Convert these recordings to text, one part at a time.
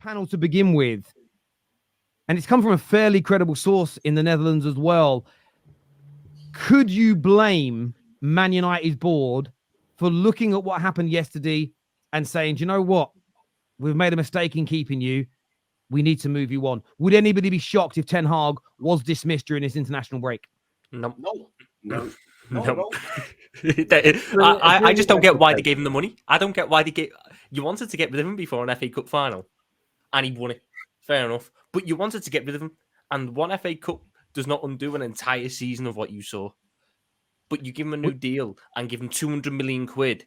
panel to begin with, and it's come from a fairly credible source in the Netherlands as well. Could you blame Man United's board for looking at what happened yesterday and saying, do you know what? We've made a mistake in keeping you. We need to move you on. Would anybody be shocked if Ten Hag was dismissed during this international break? No. I just don't get why they gave him the money. I don't get why they gave... You wanted to get rid of him before an FA Cup final, and he won it. Fair enough. But you wanted to get rid of him, and one FA Cup does not undo an entire season of what you saw. But you give him a new deal and give him 200 million quid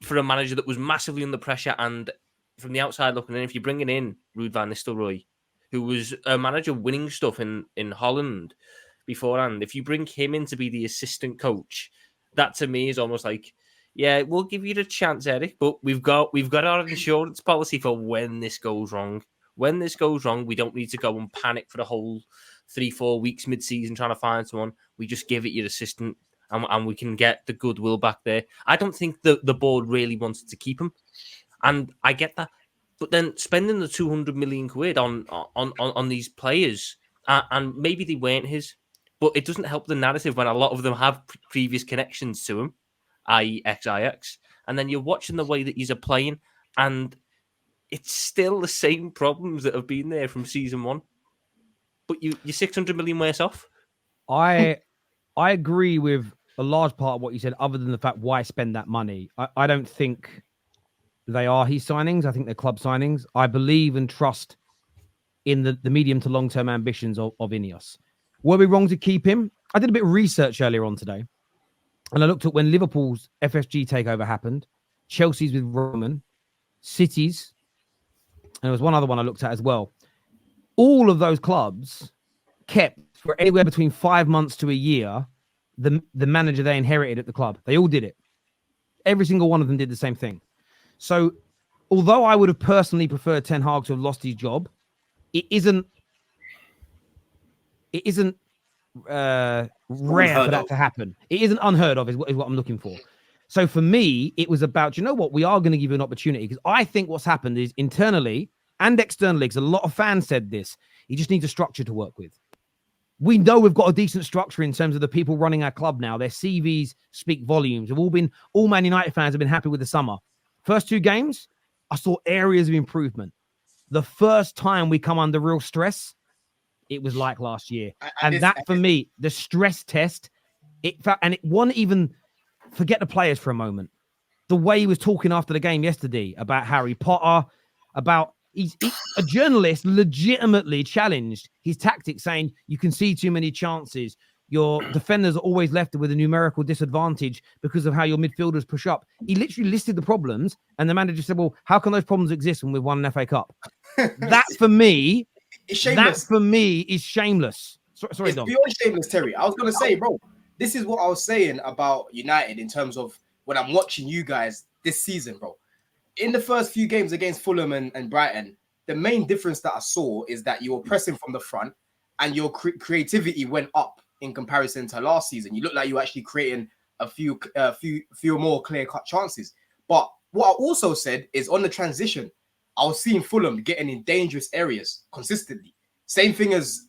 for a manager that was massively under pressure, and from the outside looking in, if you're bringing in Ruud van Nistelrooy, who was a manager winning stuff in Holland beforehand, if you bring him in to be the assistant coach, that to me is almost like, yeah, we'll give you the chance, Eric, but we've got our insurance policy for when this goes wrong. When this goes wrong, we don't need to go and panic for the whole 3-4 weeks mid-season trying to find someone. We just give it your assistant, and we can get the goodwill back there. I don't think the board really wanted to keep him, and I get that. But then spending the 200 million quid on these players, and maybe they weren't his, but it doesn't help the narrative when a lot of them have previous connections to him, i.e. XIX, and then you're watching the way that he's playing, and it's still the same problems that have been there from season one. But you're 600 million worse off. I agree with a large part of what you said, other than the fact why spend that money. I don't think they are his signings. I think they're club signings. I believe and trust in the medium to long-term ambitions of Ineos. Were we wrong to keep him? I did a bit of research earlier on today, and I looked at when Liverpool's FSG takeover happened, Chelsea's with Roman, City's, and there was one other one I looked at as well. All of those clubs kept for anywhere between 5 months to a year the manager they inherited at the club. They all did it. Every single one of them did the same thing. So, although I would have personally preferred Ten Hag to have lost his job, it isn't rare for that to happen. It isn't unheard of, is what I'm looking for. So for me, it was about, you know what, we are going to give you an opportunity, because I think what's happened is internally and externally, because a lot of fans said this, you just need a structure to work with. We know we've got a decent structure in terms of the people running our club now. Their CVs speak volumes. All Man United fans have been happy with the summer. First 2 games, I saw areas of improvement. The first time we come under real stress, it was like last year. And that, for me, the stress test, it wasn't even, forget the players for a moment. The way he was talking after the game yesterday about Harry Potter, about a journalist legitimately challenged his tactics, saying you can see too many chances. Your defenders are always left with a numerical disadvantage because of how your midfielders push up. He literally listed the problems, and the manager said, well, how can those problems exist when we've won an FA Cup? That, for me, is shameless. Sorry, Dom. It's beyond shameless, Terry. I was going to say, bro, this is what I was saying about United in terms of when I'm watching you guys this season, bro. In the first few games against Fulham and Brighton, the main difference that I saw is that you were pressing from the front and your creativity went up in comparison to last season. You look like you were actually creating a few more clear-cut chances. But what I also said is on the transition, I was seeing Fulham getting in dangerous areas consistently. Same thing as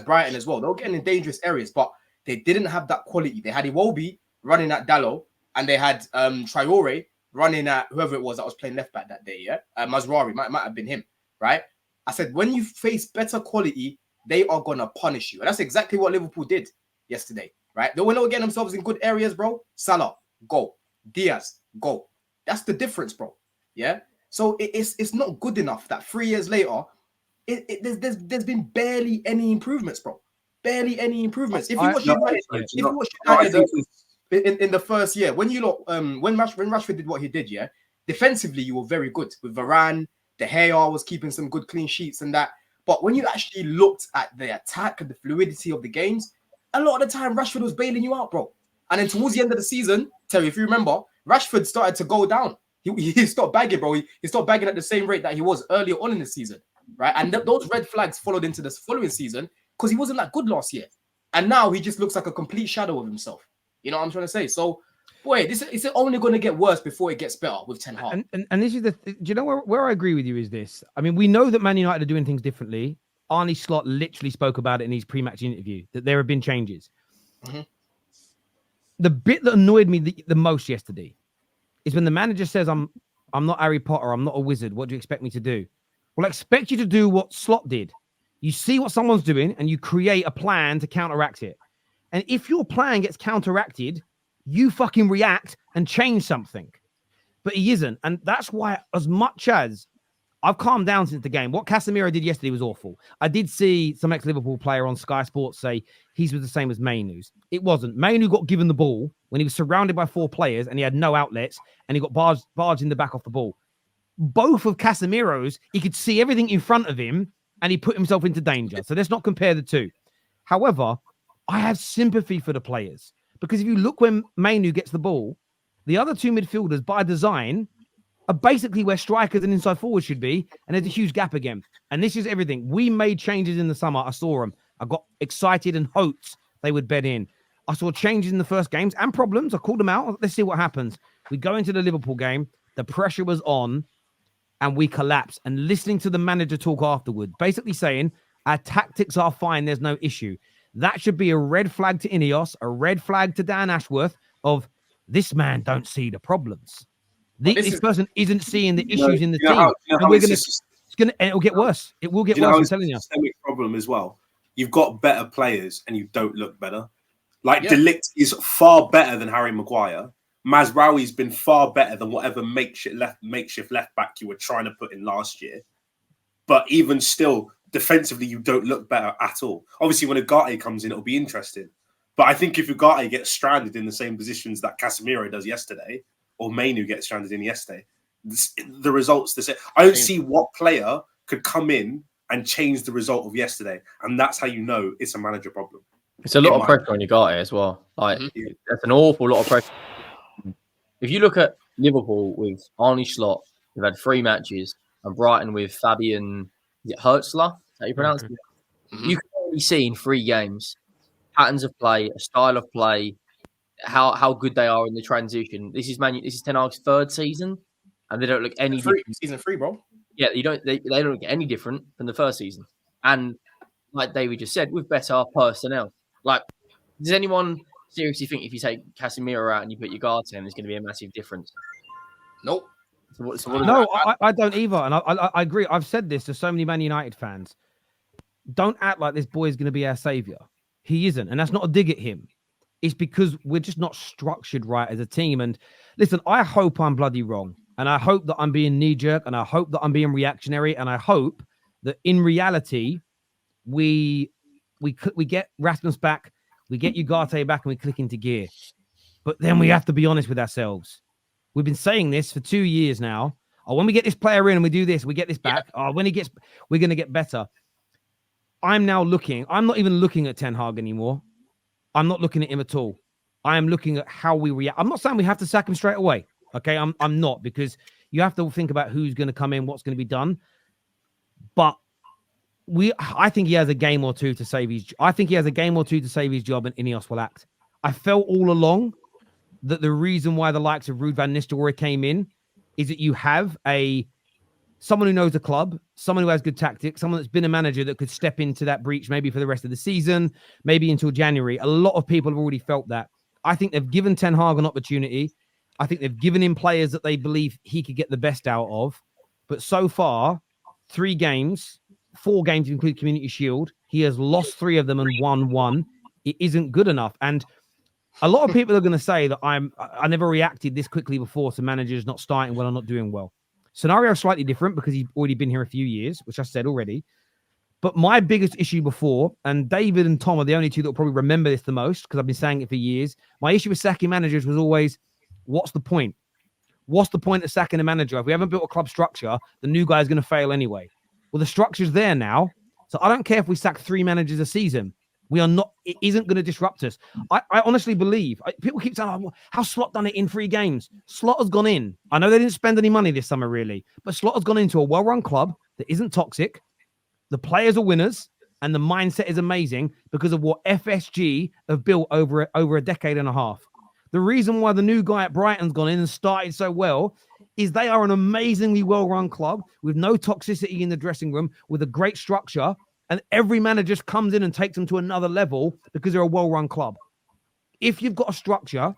Brighton as well. They were getting in dangerous areas, but they didn't have that quality. They had Iwobi running at Dalot, and they had Traore running at whoever it was that was playing left back that day. Yeah, Mazraoui might have been him, right? I said when you face better quality, they are gonna punish you, and that's exactly what Liverpool did yesterday, right? They were not getting themselves in good areas, bro. Salah, go. Diaz, go. That's the difference, bro. Yeah. So it's not good enough that 3 years later, there's been barely any improvements, bro. Barely any improvements. If you watch United in the first year, when Rashford did what he did, yeah, defensively you were very good with Varane. De Gea was keeping some good clean sheets and that. But when you actually looked at the attack and the fluidity of the games, a lot of the time Rashford was bailing you out, bro. And then towards the end of the season, Terry, if you remember, Rashford started to go down. He stopped bagging, bro. He stopped bagging at the same rate that he was earlier on in the season, right? And those red flags followed into the following season because he wasn't that good last year. And now he just looks like a complete shadow of himself. You know what I'm trying to say? So Boy, it's only going to get worse before it gets better with Ten Hag. And this is do you know where I agree with you is this? I mean, we know that Man United are doing things differently. Arne Slot literally spoke about it in his pre-match interview that there have been changes. Mm-hmm. The bit that annoyed me the most yesterday is when the manager says, I'm not Harry Potter, I'm not a wizard. What do you expect me to do? Well, I expect you to do what Slot did. You see what someone's doing and you create a plan to counteract it. And if your plan gets counteracted, you fucking react and change something. But he isn't. And that's why, as much as I've calmed down since the game, what Casemiro did yesterday was awful. I did see some ex-Liverpool player on Sky Sports say he's the same as Mainu's. It wasn't. Mainu got given the ball when he was surrounded by 4 players and he had no outlets and he got barged in the back off the ball. Both of Casemiro's, he could see everything in front of him and he put himself into danger. So let's not compare the two. However, I have sympathy for the players because if you look when Mainu gets the ball, the other 2 midfielders by design are basically where strikers and inside forwards should be, and there's a huge gap again. And this is everything. We made changes in the summer. I saw them. I got excited and hoped they would bed in. I saw changes in the first games and problems. I called them out. Let's see what happens. We go into the Liverpool game. The pressure was on, and we collapsed. And listening to the manager talk afterward, basically saying, our tactics are fine. There's no issue. That should be a red flag to Ineos, a red flag to Dan Ashworth of this man don't see the problems. This person isn't seeing the issues in the team. And it'll get worse. It will get worse. I'm telling you. It's a systemic problem as well. You've got better players and you don't look better. Like De Ligt is far better than Harry Maguire. Mazraoui's been far better than whatever makeshift left back you were trying to put in last year. But even still, defensively, you don't look better at all. Obviously, when Ugarte comes in, it'll be interesting. But I think if Ugarte gets stranded in the same positions that Casemiro does yesterday, or Mainu gets stranded in yesterday, the results the same. I don't see what player could come in and change the result of yesterday. And that's how you know it's a manager problem. It's a lot of pressure on Ugarte as well. Like, that's an awful lot of pressure. If you look at Liverpool with Arne Slot, they've had 3 matches, and Brighton with Fabian Hurtzler, is that how you pronounce it? You can already see in 3 games patterns of play, a style of play, how good they are in the transition. This is Ten Hag's 3rd season, and they don't look any different. Season 3, bro. Yeah, they don't look any different than the first season. And like David just said, with better personnel. Like, does anyone seriously think if you take Casemiro out and you put Ugarte in, there's going to be a massive difference? Nope. I don't either. And I agree. I've said this to so many Man United fans. Don't act like this boy is going to be our saviour. He isn't. And that's not a dig at him. It's because we're just not structured right as a team. And listen, I hope I'm bloody wrong. And I hope that I'm being knee-jerk. And I hope that I'm being reactionary. And I hope that in reality, we get Rasmus back, we get Ugarte back, and we click into gear. But then we have to be honest with ourselves. We've been saying this for 2 years now. Oh, when we get this player in and we do this, we get this back. Oh, when he gets, we're going to get better. I'm now looking. I'm not even looking at Ten Hag anymore. I'm not looking at him at all. I am looking at how we react. I'm not saying we have to sack him straight away. Okay, I'm not, because you have to think about who's going to come in, what's going to be done. But I think he has a game or two to save his. I think he has a game or two to save his job, and Ineos will act. I felt all along that the reason why the likes of Ruud van Nistelrooy came in is that you have someone who knows the club, someone who has good tactics, someone that's been a manager that could step into that breach maybe for the rest of the season, maybe until January. A lot of people have already felt that. I think they've given Ten Hag an opportunity. I think they've given him players that they believe he could get the best out of. But so far, 4 games, including Community Shield, he has lost 3 of them and won 1. It isn't good enough. And a lot of people are going to say that I never reacted this quickly before to managers not starting well or not doing well. Scenario is slightly different because he's already been here a few years, which I said already. But my biggest issue before, and David and Tom are the only 2 that will probably remember this the most because I've been saying it for years. My issue with sacking managers was always, what's the point? What's the point of sacking a manager? If we haven't built a club structure, the new guy is going to fail anyway. Well, the structure's there now. So I don't care if we sack 3 managers a season. It isn't going to disrupt us. I honestly believe, people keep saying, oh, how Slot done it in 3 games. Slot has gone in. I know they didn't spend any money this summer, really, but Slot has gone into a well-run club that isn't toxic. The players are winners, and the mindset is amazing because of what FSG have built over a decade and a half. The reason why the new guy at Brighton's gone in and started so well is they are an amazingly well-run club with no toxicity in the dressing room, with a great structure, and every manager just comes in and takes them to another level because they're a well-run club. If you've got a structure,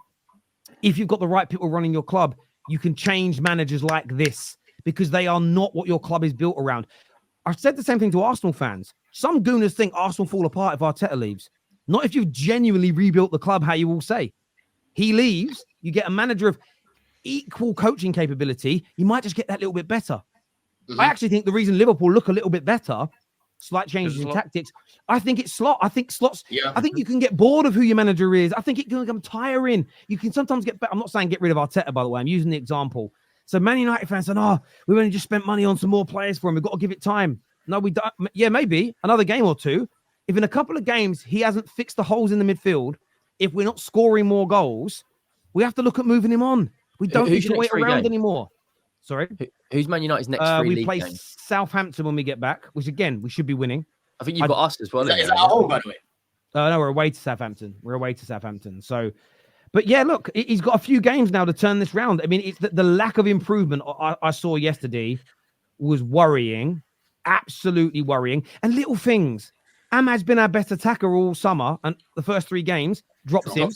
if you've got the right people running your club, you can change managers like this because they are not what your club is built around. I said the same thing to Arsenal fans. Some gooners think Arsenal fall apart if Arteta leaves. Not if you've genuinely rebuilt the club, how you all say. He leaves, you get a manager of equal coaching capability, you might just get that little bit better. I actually think the reason Liverpool look a little bit better, slight changes in tactics, I think it's Slot. I think Slot's, I think you can get bored of who your manager is. I think it can become tiring. You can sometimes get better. I'm not saying get rid of Arteta, by the way. I'm using the example. So Man United fans said, we've only just spent money on some more players for him. We've got to give it time. No, we don't. Yeah, maybe another game or two. If in a couple of games he hasn't fixed the holes in the midfield, if we're not scoring more goals, we have to look at moving him on. We don't need to wait around anymore. Sorry? Who's Man United's next three we league play game? Southampton when we get back, which again, we should be winning. I think you've got us as well. Is that at home, by the way? No, we're away to Southampton. So, but yeah, look, he's got a few games now to turn this round. I mean, it's the lack of improvement I saw yesterday was worrying, absolutely worrying. And little things. Ahmad's been our best attacker all summer, and the first 3 games drops him.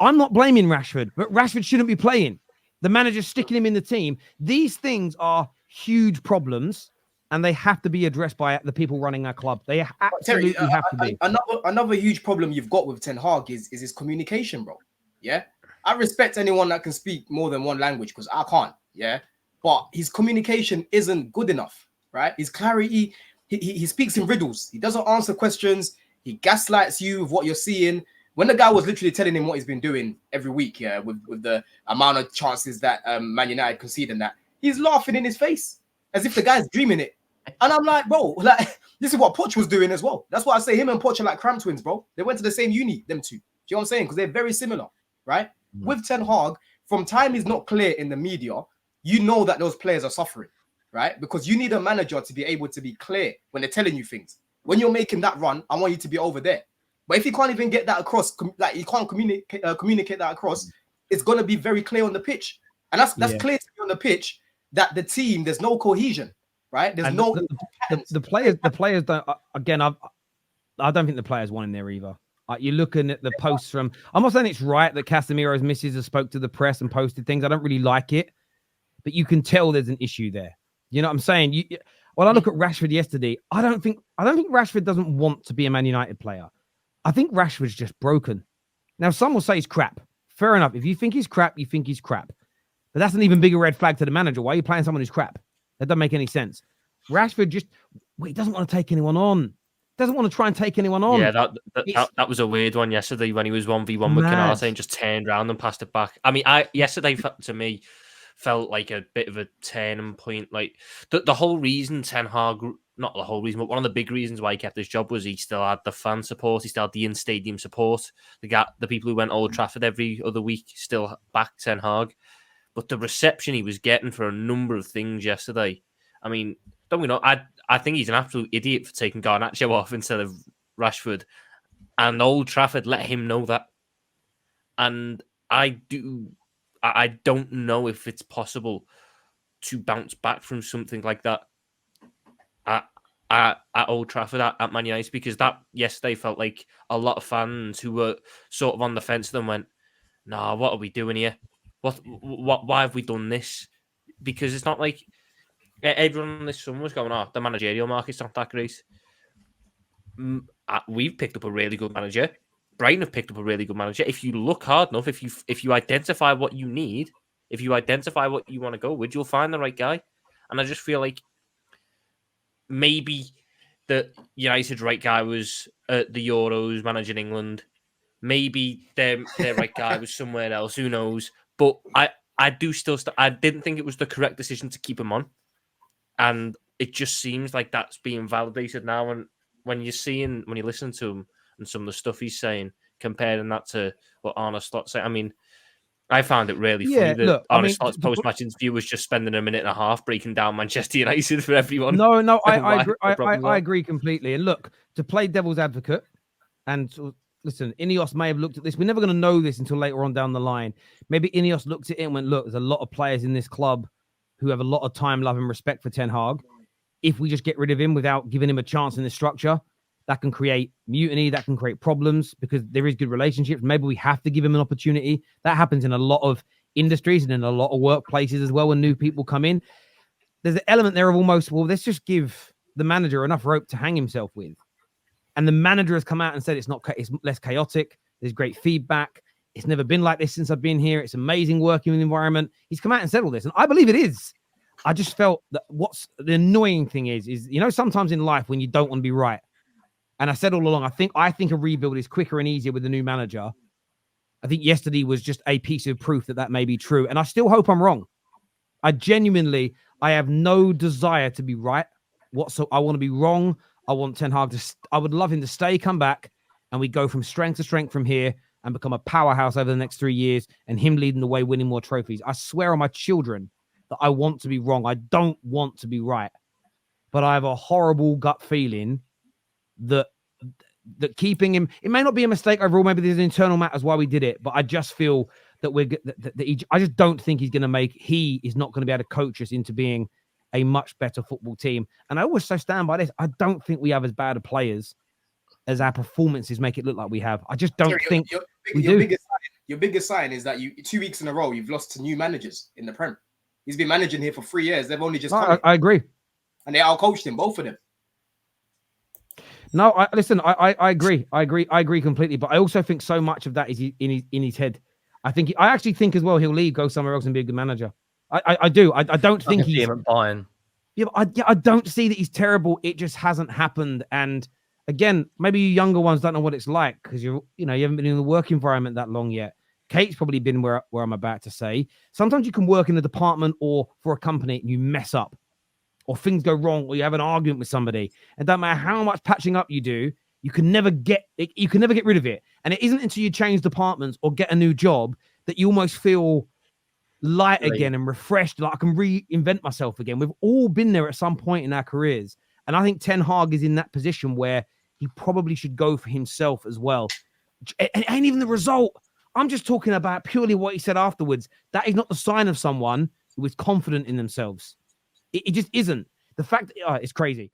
I'm not blaming Rashford, but Rashford shouldn't be playing. The manager's sticking him in the team. These things are huge problems, and they have to be addressed by the people running our club. They absolutely have to be. Another huge problem you've got with Ten Hag is his communication, bro. Yeah, I respect anyone that can speak more than one language because I can't. Yeah, but his communication isn't good enough, right? His clarity, he speaks in riddles. He doesn't answer questions. He gaslights you with what you're seeing. When the guy was literally telling him what he's been doing every week, with the amount of chances that Man United conceded, that he's laughing in his face as if the guy's dreaming it. And I'm like, bro, like this is what Poch was doing as well. That's why I say him and Poch are like cramp twins, bro. They went to the same uni, them two. Do you know what I'm saying? Because they're very similar, right? With Ten Hag, from time is not clear in the media, you know that those players are suffering, right? Because you need a manager to be able to be clear when they're telling you things. When you're making that run, I want you to be over there. But if you can't even get that across, like you can't communicate that across, it's going to be very clear on the pitch. And that's clear to me on the pitch that the team, there's no cohesion, right? There's the players don't, again, I don't think the players want in there either. You're looking at the posts from, I'm not saying it's right that Casemiro's missus has spoke to the press and posted things. I don't really like it, but you can tell there's an issue there. You know what I'm saying? When I look at Rashford yesterday, I don't think Rashford doesn't want to be a Man United player. I think Rashford's just broken. Now, some will say he's crap. Fair enough. If you think he's crap, you think he's crap. But that's an even bigger red flag to the manager. Why are you playing someone who's crap? That doesn't make any sense. Rashford he doesn't want to take anyone on. Doesn't want to try and take anyone on. Yeah, that was a weird one yesterday when he was 1v1 with Canate and just turned around and passed it back. I mean, yesterday to me felt like a bit of a turning point. Like the whole reason Ten Hag, not the whole reason, but one of the big reasons why he kept his job was he still had the fan support, he still had the in-stadium support. The people who went Old Trafford every other week still backed Ten Hag. But the reception he was getting for a number of things yesterday, I mean, don't we know? I think he's an absolute idiot for taking Garnacho off instead of Rashford. And Old Trafford let him know that. And I don't know if it's possible to bounce back from something like that at Old Trafford at Man United, because that yesterday felt like a lot of fans who were sort of on the fence then went, "Nah, what are we doing here? Why have we done this?" Because it's not like everyone this summer was going, the managerial market's not that great. We've picked up a really good manager. Brighton have picked up a really good manager. If you look hard enough, if you identify what you need, if you identify what you want to go with, you'll find the right guy. And I just feel like maybe the United right guy was at the Euros managing England. Maybe their right guy was somewhere else. Who knows? But I do still I didn't think it was the correct decision to keep him on. And it just seems like that's being validated now. And when you listen to him and some of the stuff he's saying, comparing that to what Arne Slot said, I mean, I found it really funny that Arne Slot's post-match interview was just spending a minute and a half breaking down Manchester United for everyone. No, I agree completely. And look, to play devil's advocate and listen, Ineos may have looked at this. We're never going to know this until later on down the line. Maybe Ineos looked at it and went, look, there's a lot of players in this club who have a lot of time, love, and respect for Ten Hag. If we just get rid of him without giving him a chance in the structure, that can create mutiny, that can create problems because there is good relationships. Maybe we have to give him an opportunity. That happens in a lot of industries and in a lot of workplaces as well when new people come in. There's an element there of almost, well, let's just give the manager enough rope to hang himself with. And the manager has come out and said it's less chaotic. There's great feedback. It's never been like this since I've been here. It's amazing working in the environment. He's come out and said all this, and I believe it is. I just felt that what's the annoying thing is sometimes in life when you don't want to be right. And I said all along, I think a rebuild is quicker and easier with the new manager. I think yesterday was just a piece of proof that may be true, and I still hope I'm wrong. I have no desire to be right. I want to be wrong. I want Ten Hag I would love him to stay, come back, and we go from strength to strength from here and become a powerhouse over the next 3 years and him leading the way, winning more trophies. I swear on my children that I want to be wrong. I don't want to be right. But I have a horrible gut feeling that keeping him, it may not be a mistake overall. Maybe there's internal matters why we did it, but I just feel that I just don't think he is not going to be able to coach us into being a much better football team. And I also stand by this. I don't think we have as bad of players as our performances make it look like we have. I just don't think we do. Your biggest sign is that 2 weeks in a row, you've lost to new managers in the Prem. He's been managing here for 3 years. They've only just come. I agree. And they out-coached him, both of them. No, I agree. I agree completely. But I also think so much of that is in his head. I actually think as well he'll leave, go somewhere else and be a good manager. I do. I don't think he's buying. Yeah, but I don't see that he's terrible. It just hasn't happened. And again, maybe you younger ones don't know what it's like because you haven't been in the work environment that long yet. Kate's probably been where I'm about to say. Sometimes you can work in a department or for a company and you mess up, or things go wrong, or you have an argument with somebody. And no matter how much patching up you do, you can never get rid of it. And it isn't until you change departments or get a new job that you almost feel light again and refreshed, like I can reinvent myself again. We've all been there at some point in our careers. And I think Ten Hag is in that position where he probably should go for himself as well. And it ain't even the result. I'm just talking about purely what he said afterwards. That is not the sign of someone who is confident in themselves. It just isn't. The fact that it's crazy.